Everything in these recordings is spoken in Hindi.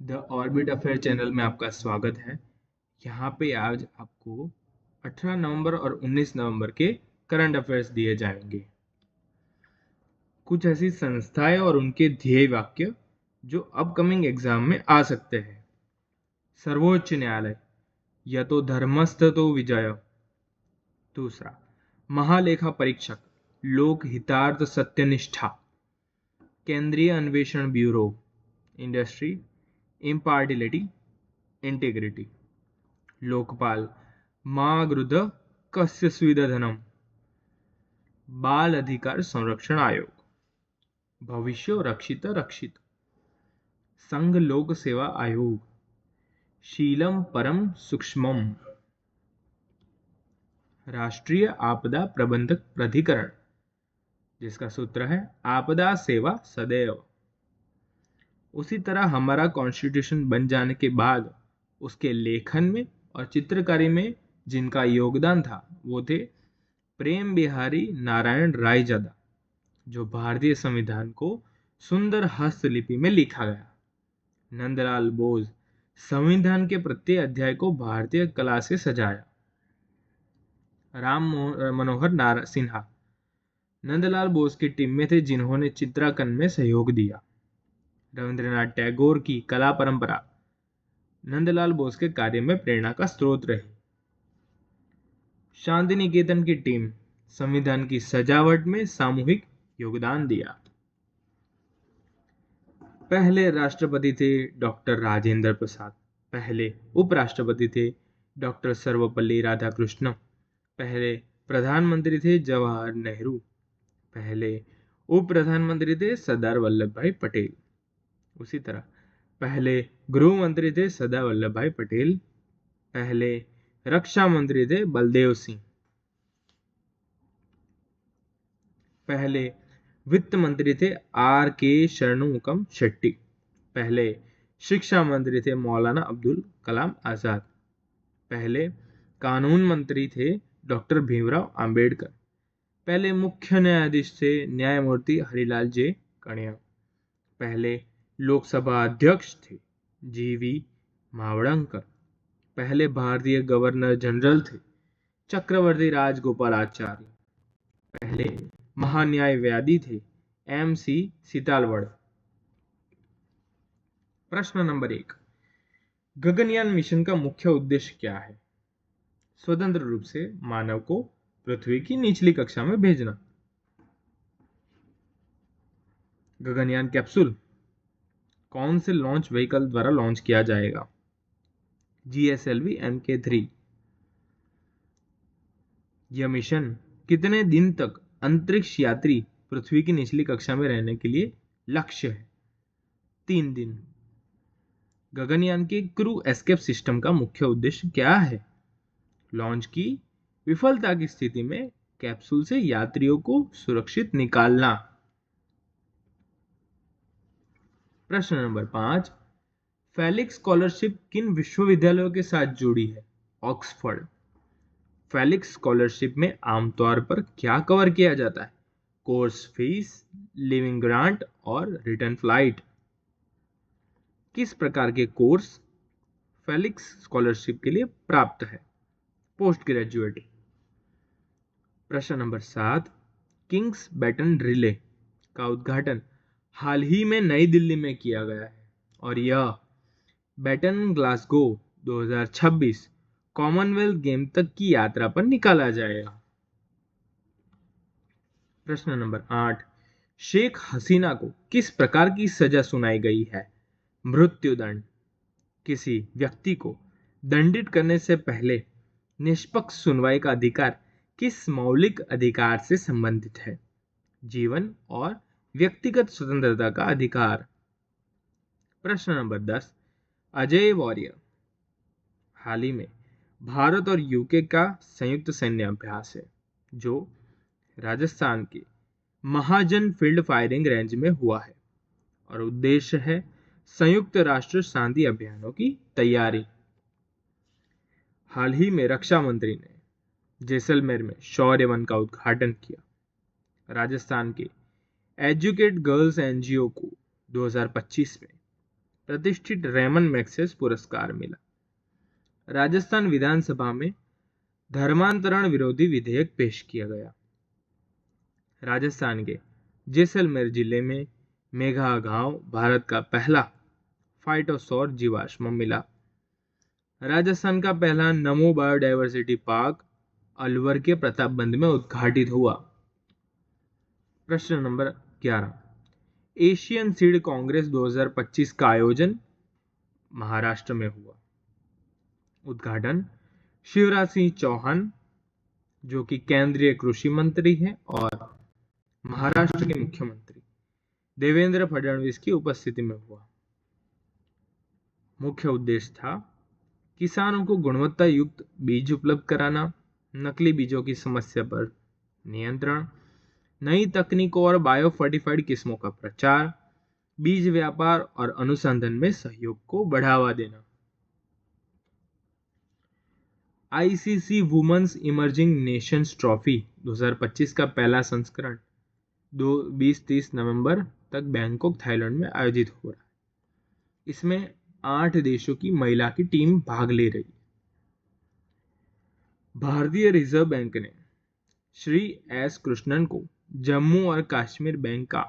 द ऑर्बिट अफेयर चैनल में आपका स्वागत है। यहाँ पे आज आपको 18 नवंबर और 19 नवंबर के करंट अफेयर्स दिए जाएंगे। कुछ ऐसी संस्थाएं और उनके ध्येय वाक्य जो अपकमिंग एग्जाम में आ सकते हैं। सर्वोच्च न्यायालय, यतो धर्मस्थतो विजय। दूसरा, महालेखा परीक्षक, लोक हितार्थ सत्यनिष्ठा। केंद्रीय अन्वेषण ब्यूरो, इंडस्ट्री, इम्पार्टिलिटी, इंटीग्रिटी। लोकपाल, मा गृध कस्य स्विदधनम। बाल अधिकार संरक्षण आयोग, भविष्य रक्षित रक्षित। संघ लोक सेवा आयोग, शीलम परम सूक्ष्मम। राष्ट्रीय आपदा प्रबंधक प्राधिकरण, जिसका सूत्र है आपदा सेवा सदैव। उसी तरह हमारा कॉन्स्टिट्यूशन बन जाने के बाद उसके लेखन में और चित्रकारी में जिनका योगदान था वो थे प्रेम बिहारी नारायण रायजादा, जो भारतीय संविधान को सुंदर हस्तलिपि में लिखा गया। नंदलाल बोस, संविधान के प्रत्येक अध्याय को भारतीय कला से सजाया। राम मनोहर सिन्हा नंदलाल बोस की टीम में थे जिन्होंने चित्रांकन में सहयोग दिया। रविंद्रनाथ टैगोर की कला परंपरा नंदलाल बोस के कार्य में प्रेरणा का स्रोत रही। शांति निकेतन की टीम संविधान की सजावट में सामूहिक योगदान दिया। पहले राष्ट्रपति थे डॉक्टर राजेंद्र प्रसाद। पहले उपराष्ट्रपति थे डॉक्टर सर्वपल्ली राधाकृष्णन। पहले प्रधानमंत्री थे जवाहर नेहरू। पहले उप प्रधानमंत्री थे सरदार वल्लभ भाई पटेल। उसी तरह पहले गृह मंत्री थे सरदार वल्लभ भाई पटेल। पहले रक्षा मंत्री थे बलदेव सिंह। पहले वित्त मंत्री थे R.K. शरणमुकम शेट्टी। पहले शिक्षा मंत्री थे मौलाना अब्दुल कलाम आजाद। पहले कानून मंत्री थे डॉक्टर भीमराव अंबेडकर। पहले मुख्य न्यायाधीश थे न्यायमूर्ति हरिलाल जे कणिया। पहले लोकसभा अध्यक्ष थे G.V. मावड़ंकर। पहले भारतीय गवर्नर जनरल थे चक्रवर्ती राजगोपालाचारी। पहले महान्यायवादी थे M.C. सीतालवड़। प्रश्न नंबर 1, गगनयान मिशन का मुख्य उद्देश्य क्या है? स्वतंत्र रूप से मानव को पृथ्वी की निचली कक्षा में भेजना। गगनयान कैप्सूल कौन से लॉन्च व्हीकल द्वारा लॉन्च किया जाएगा? GSLV Mk3। यह मिशन कितने दिन तक अंतरिक्ष यात्री पृथ्वी की निचली कक्षा में रहने के लिए लक्ष्य है? 3 दिन। गगनयान के क्रू एस्केप सिस्टम का मुख्य उद्देश्य क्या है? लॉन्च की विफलता की स्थिति में कैप्सूल से यात्रियों को सुरक्षित निकालना। प्रश्न नंबर 5, फेलिक्स स्कॉलरशिप किन विश्वविद्यालयों के साथ जुड़ी है? ऑक्सफोर्ड। फेलिक्स स्कॉलरशिप में आमतौर पर क्या कवर किया जाता है? कोर्स फीस, लिविंग ग्रांट और रिटर्न फ्लाइट। किस प्रकार के कोर्स फेलिक्स स्कॉलरशिप के लिए प्राप्त है? Post graduate. प्रश्न नंबर 7, किंग्स बैटन रिले का उद्घाटन हाल ही में नई दिल्ली में किया गया है और यह बैटन ग्लासगो 2026 कॉमनवेल्थ गेम तक की यात्रा पर निकाला जाएगा। प्रश्न नंबर 8, शेख हसीना को किस प्रकार की सजा सुनाई गई है? मृत्युदंड। किसी व्यक्ति को दंडित करने से पहले निष्पक्ष सुनवाई का अधिकार किस मौलिक अधिकार से संबंधित है? जीवन और व्यक्तिगत स्वतंत्रता का अधिकार। प्रश्न नंबर 10, अजय वॉरियर हाल ही में भारत और यूके का संयुक्त सैन्य अभ्यास है जो राजस्थान के महाजन फील्ड फायरिंग रेंज में हुआ है और उद्देश्य है संयुक्त राष्ट्र शांति अभियानों की तैयारी। हाल ही में रक्षा मंत्री ने जैसलमेर में शौर्य वन का उद्घाटन किया। राजस्थान के एजुकेट गर्ल्स NGO को 2025 में प्रतिष्ठित रेमन मैग्सेसे पुरस्कार मिला। राजस्थान विधानसभा में धर्मांतरण विरोधी विधेयक पेश किया गया। राजस्थान के जैसलमेर जिले में मेघा गांव भारत का पहला फाइटोसौर जीवाश्म मिला। राजस्थान का पहला नमो बायोडायवर्सिटी पार्क अलवर के प्रतापगंज में उद्घाटित हुआ। प्रश्न नंबर 11, एशियन सीड कांग्रेस 2025 का आयोजन महाराष्ट्र में हुआ। उद्घाटन शिवराज सिंह चौहान जो कि केंद्रीय कृषि मंत्री हैं और महाराष्ट्र के मुख्यमंत्री देवेंद्र फडणवीस की उपस्थिति में हुआ। मुख्य उद्देश्य था किसानों को गुणवत्ता युक्त बीज उपलब्ध कराना, नकली बीजों की समस्या पर नियंत्रण, नई तकनीकों और बायोफर्टिफाइड किस्मों का प्रचार, बीज व्यापार और अनुसंधान में सहयोग को बढ़ावा देना। ICC women's emerging nations trophy 2025 का पहला संस्करण 20-30 नवंबर तक बैंकॉक थाईलैंड में आयोजित हो रहा है। इसमें 8 देशों की महिला की टीम भाग ले रही है। भारतीय रिजर्व बैंक ने श्री एस कृष्णन को जम्मू और कश्मीर बैंक का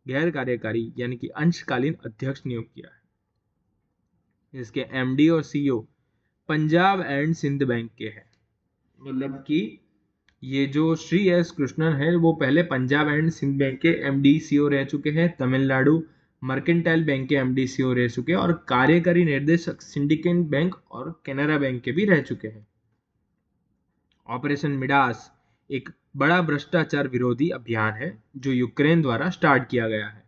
गैर कार्यकारी यानी कि अंशकालीन अध्यक्ष नियुक्त किया है। इसके एमडी और CEO Punjab and Sind Bank के हैं। मतलब कि ये जो श्री एस कृष्णन है वो पहले पंजाब एंड सिंध बैंक के एमडी सीईओ रह चुके हैं, तमिलनाडु मर्केंटाइल बैंक के एमडी सीईओ रह चुके हैं और कार्यकारी निर्देशक सिंडिकेट बैंक और कैनरा बैंक के भी रह चुके हैं। ऑपरेशन मिडास एक बड़ा भ्रष्टाचार विरोधी अभियान है जो यूक्रेन द्वारा स्टार्ट किया गया है।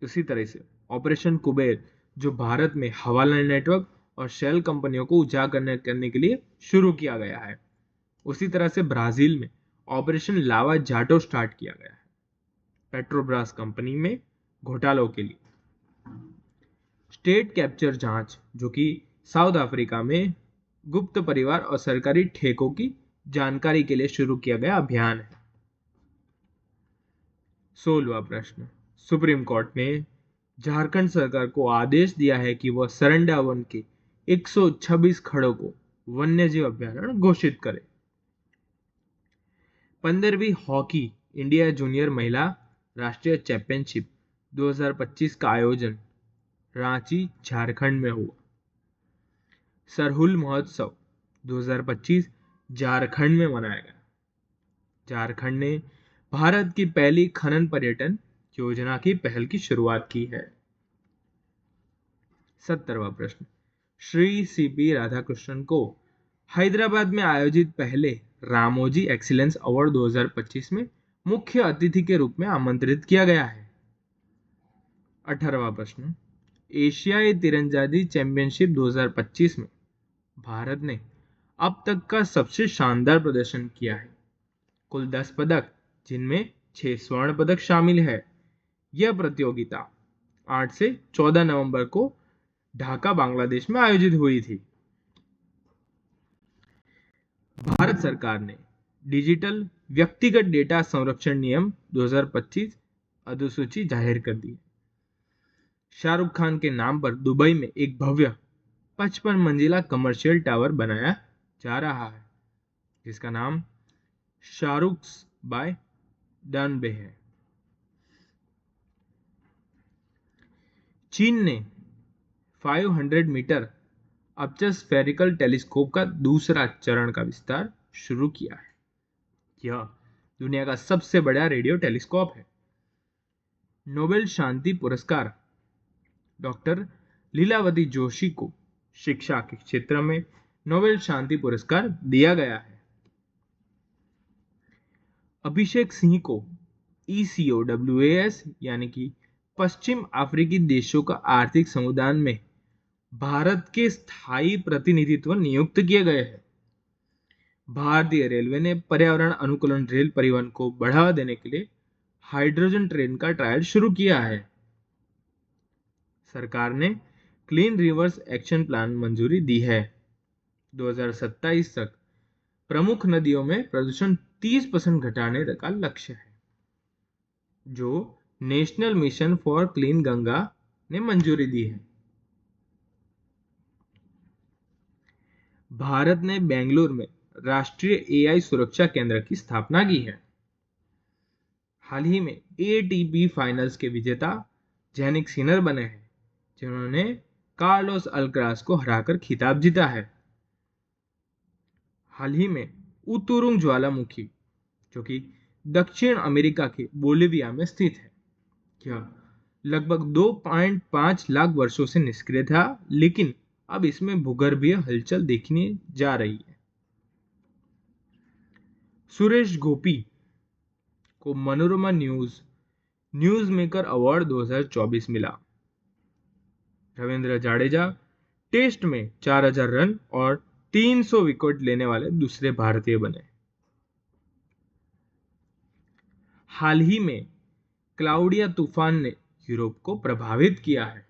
उसी तरह से ऑपरेशन कुबेर जो भारत में हवाला नेटवर्क और शेल कंपनियों को उजागर करने के लिए शुरू किया गया है। उसी तरह से ब्राजील में ऑपरेशन लावा जाटो स्टार्ट किया गया है पेट्रोब्रास कंपनी में घोटालों के लिए। स्टेट कैप्चर जांच जो कि साउथ अफ्रीका में गुप्त परिवार और सरकारी ठेकों की जानकारी के लिए शुरू किया गया अभियान है। 16वां प्रश्न, सुप्रीम कोर्ट ने झारखंड सरकार को आदेश दिया है कि वह सरंडा वन के 126 खड़ों को वन्यजीव अभयारण्य घोषित करे। 15वीं हॉकी इंडिया जूनियर महिला राष्ट्रीय चैंपियनशिप 2025 का आयोजन रांची झारखंड में हुआ। सरहुल महोत्सव 2025 झारखंड में मनाया गया। झारखंड ने भारत की पहली खनन पर्यटन योजना की पहल की शुरुआत की है। 17वां प्रश्न, श्री सीपी राधाकृष्णन को हैदराबाद में आयोजित पहले रामोजी एक्सीलेंस अवार्ड 2025 में मुख्य अतिथि के रूप में आमंत्रित किया गया है। 18वां प्रश्न, एशियाई तीरंदाजी चैंपियनशिप 2025 में भारत ने अब तक का सबसे शानदार प्रदर्शन किया है। कुल 10 पदक जिनमें 6 स्वर्ण पदक शामिल है। यह प्रतियोगिता 8 से 14 नवंबर को ढाका बांग्लादेश में आयोजित हुई थी। भारत सरकार ने डिजिटल व्यक्तिगत डेटा संरक्षण नियम 2025 अधिसूची जाहिर कर दी। शाहरुख खान के नाम पर दुबई में एक भव्य 55 मंजिला कमर्शियल टावर बनाया जा रहा है जिसका नाम शाहरुख बाय डनबे है। चीन ने 500 मीटर अपर्चर स्फेरिकल टेलीस्कोप का दूसरा चरण का विस्तार शुरू किया है। यह दुनिया का सबसे बड़ा रेडियो टेलीस्कोप है। नोबेल शांति पुरस्कार डॉक्टर लीलावती जोशी को शिक्षा के क्षेत्र में नोबेल शांति पुरस्कार दिया गया है। अभिषेक सिंह को ECOWAS यानी कि पश्चिम अफ्रीकी देशों का आर्थिक समुदाय में भारत के स्थायी प्रतिनिधित्व नियुक्त किए गए हैं। भारतीय रेलवे ने पर्यावरण अनुकूल रेल परिवहन को बढ़ावा देने के लिए हाइड्रोजन ट्रेन का ट्रायल शुरू किया है। सरकार ने क्लीन रिवर्स एक्शन प्लान मंजूरी दी है। 2027 तक प्रमुख नदियों में प्रदूषण 30% घटाने का लक्ष्य है जो national mission for clean Ganga ने मंजूरी दी है। भारत ने बेंगलुरु में राष्ट्रीय एआई सुरक्षा केंद्र की स्थापना की है। हाल ही में एटीपी फाइनल्स के विजेता जैनिक सिनर बने हैं, जिन्होंने कार्लोस अल्कराज को हराकर खिताब जीता है। हाल ही में उतुरुंग ज्वालामुखी, जो कि दक्षिण अमेरिका के बोलिविया में स्थित है, यह लगभग 2.5 लाख वर्षों से निष्क्रिय था, लेकिन अब इसमें भूगर्भीय हलचल देखने जा रही है। सुरेश गोपी को मनोरमा न्यूज मेकर अवार्ड 2024 मिला। रविंद्र जाडेजा टेस्ट में 4000 रन और 300 विकेट लेने वाले दूसरे भारतीय बने। हाल ही में क्लाउडिया तूफान ने यूरोप को प्रभावित किया है।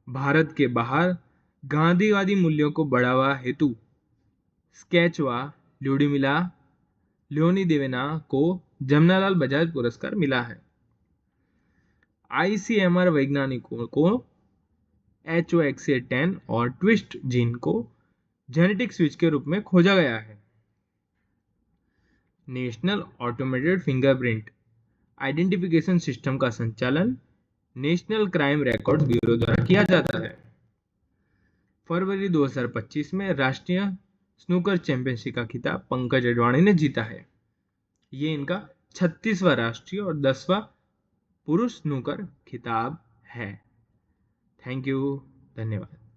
भारत के बाहर गांधीवादी मूल्यों को बढ़ावा हेतु स्केचवा ल्यूडिमिला लियोनीदेविना को जमनालाल बजाज पुरस्कार मिला है। आईसीएमआर वैज्ञानिकों को HOXA10 और ट्विस्ट जीन को जेनेटिक स्विच के रूप में खोजा गया है। National automated fingerprint identification system का संचालन नेशनल क्राइम रिकॉर्ड्स ब्यूरो द्वारा किया जाता है। फरवरी 2025 में राष्ट्रीय स्नूकर चैंपियनशिप का खिताब पंकज अडवाणी ने जीता है। ये इनका 36वां राष्ट्रीय और 10वां पुरुष स्नूकर खिताब है। थैंक यू, धन्यवाद।